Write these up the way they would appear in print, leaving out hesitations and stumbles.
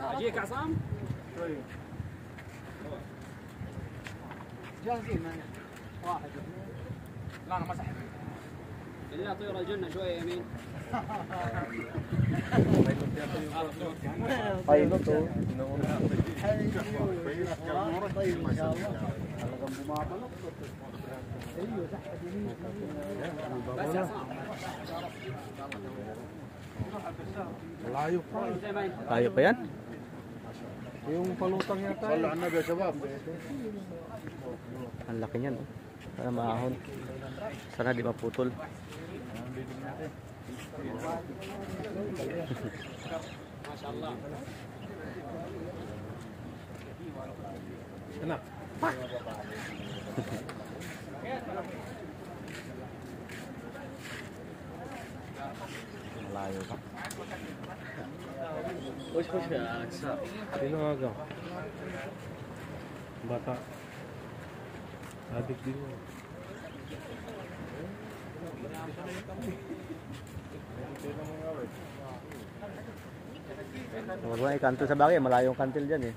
اجيك عصام؟ طيب جاهزين معنا واحد اثنين. لا انا ما سحب الا طير الجنه شويه يمين. طيب تو طيب ان شاء الله على جنب ما طلب. ايوه سحب يمين بس يا عصام. Layo pa. Layo pa yan? Yung palutang yata. Wala na ba shabab? Ang laki niyan. Sana maahon. Sana di maputol. Masyaallah. Enak. Layo pa. Push ka. Sino aga? Bata. Adik din mo. Huwag mo ikanto sa bagay. Malayong kantil dyan eh.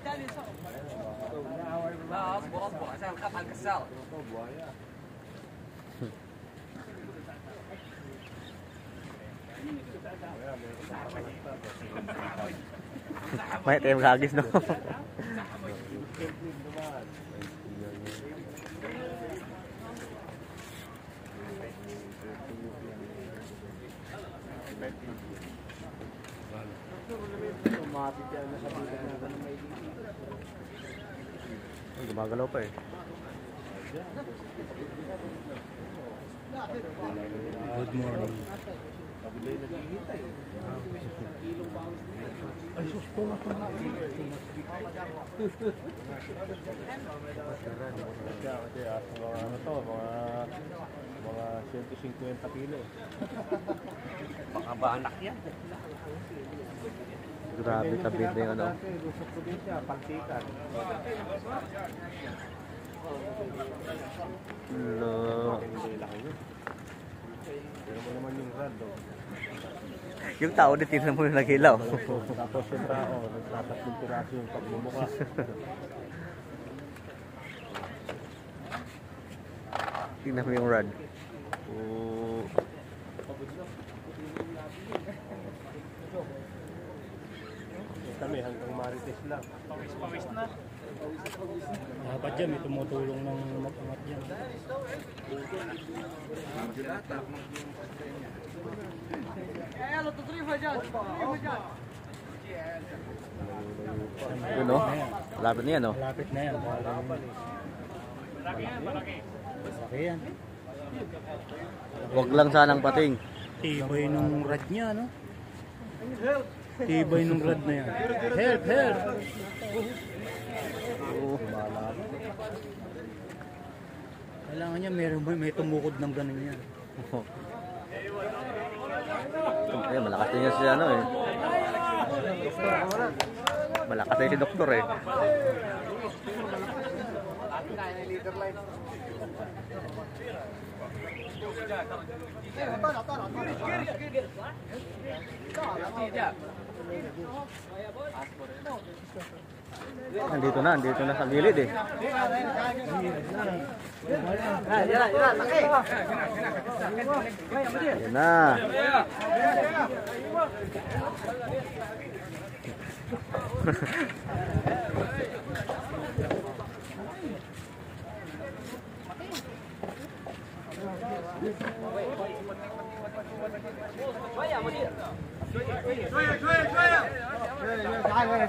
تعال يسار. لا اصبر عشان نخاف على الكساره. May tayo magagis no. Gumagalaw pa eh. Good morning. Ay, sus po na po na. Ano to, mga 150 kilo. Baka ba anak yan? Grabe tabid na yung ano. Sa probinsya, Pantikan. No. Pero mo naman yung rad, Yung tao din tingnan mo yung naghilaw. Tapos yung tao, nagtatatlong piraso yung pagmumuka. Tingnan mo yung rod. Kami hanggang Marites lang. Pawis na. Dapat dyan, may tumutulong ng mag-angat yan. يلا تضريب فجاج. Yun no? Malapit na yan no? Malapit na yan. Malaki yan. Huwag lang sanang pating. Tibay nung rad niya, no? Tibay nung rad na yan. Help! Help! Kailangan niya may tumukod ng ganun yan. Ayun, malakas din yan si ano eh. Malakas din si doktor eh. Andito na sa gilid eh. Yan na.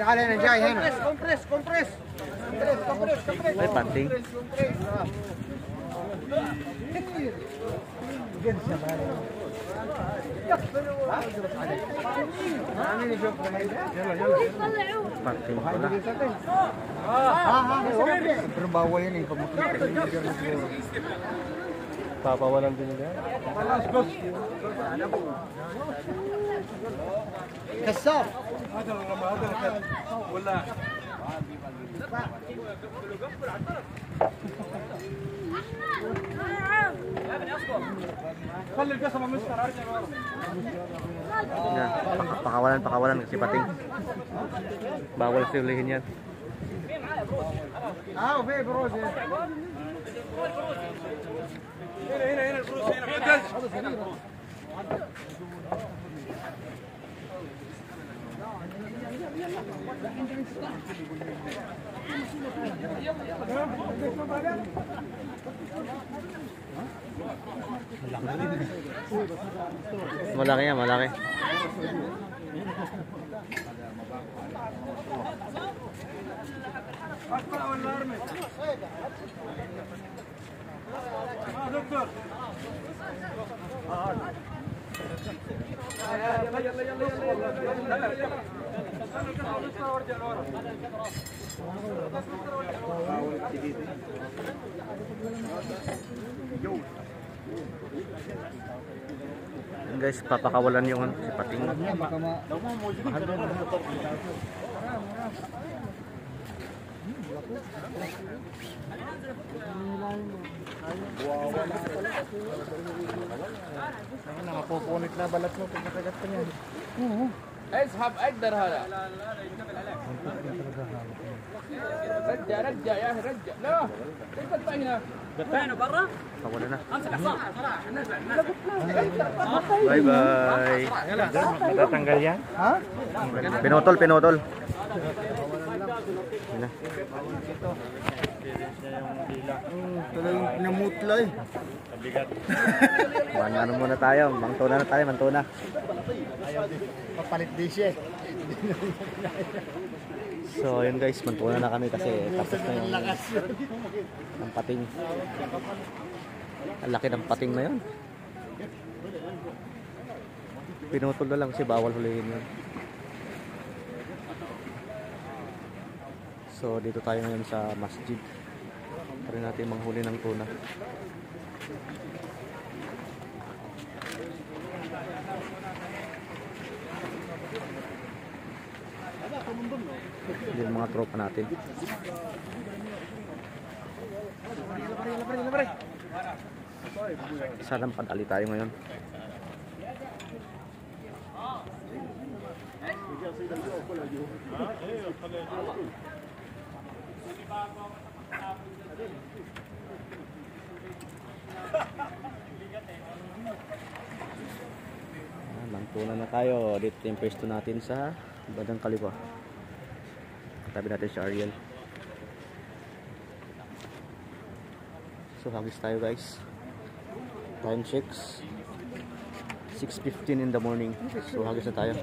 تعال هنا جاي هنا. كومبريس. May panting. Panting pala. Berbawa ini Papawalan din nila. كسار. Yan. Pakawalan kasi pating. Bawal siulihin yan. في بروز هنا الفلوس هنا Malaki yan, malaki. دكتور Guys, papakawalan yung si pating. nakapupunit na balat mo pag nakagat ka niyan. اسحب اقدر هذا رجع رجع يا اخي رجع لا كيف تطلع هنا؟ Pakawalan na. Bye bye. Matatanggal yan? Ha? Pinutol. Yan na. Talagang pinamutla eh. Mabigat. Ano muna tayo. Mantuna. Papalit di siya. So yun guys, mantuna na kami kasi tapos na yung ang pating. Ang laki ng pating na yun. Pinutol na lang kasi bawal hulihin yun. So dito tayo ngayon sa masjid. Try natin manghuli ng tuna. Yung mga tropa natin. Sana padali tayo ngayon. Mangtuna na tayo. Dito yung pwesto natin sa bandang kaliwa. Katabi natin si Ariel. So hagis tayo guys. Time checks 6:15 in the morning. So hagis na tayo.